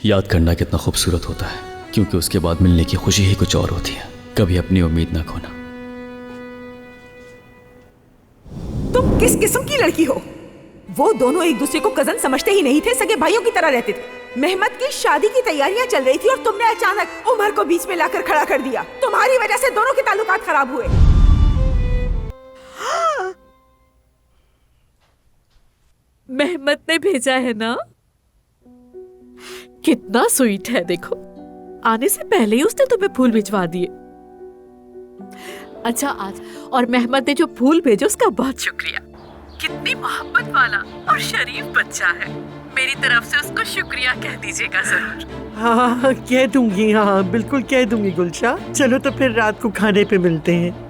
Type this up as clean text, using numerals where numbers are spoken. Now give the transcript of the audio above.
याद करना कितना खूबसूरत होता है, क्योंकि उसके बाद मिलने की खुशी ही कुछ और होती है। कभी अपनी उम्मीद ना खोना। तुम किस किस्म की लड़की हो? वो दोनों एक दूसरे को कजन समझते ही नहीं थे, सगे भाइयों की तरह रहते थे। मेहमत की शादी की तैयारियां चल रही थी और तुमने अचानक उमर को बीच में लाकर खड़ा कर दिया। तुम्हारी वजह से दोनों के ताल्लुकात खराब हुए। मेहमत ने भेजा है ना? कितना स्वीट है, देखो। आने से पहले ही उसने तुम्हें फूल भिजवा दिए। अच्छा, आज और मेहमत ने जो फूल भेजे उसका बहुत शुक्रिया। कितनी मोहब्बत वाला और शरीफ बच्चा है। मेरी तरफ से उसको शुक्रिया कह दीजिएगा जरूर। हाँ, कह दूंगी। हाँ, बिल्कुल कह दूंगी गुलशा। चलो तो फिर रात को खाने पे मिलते हैं।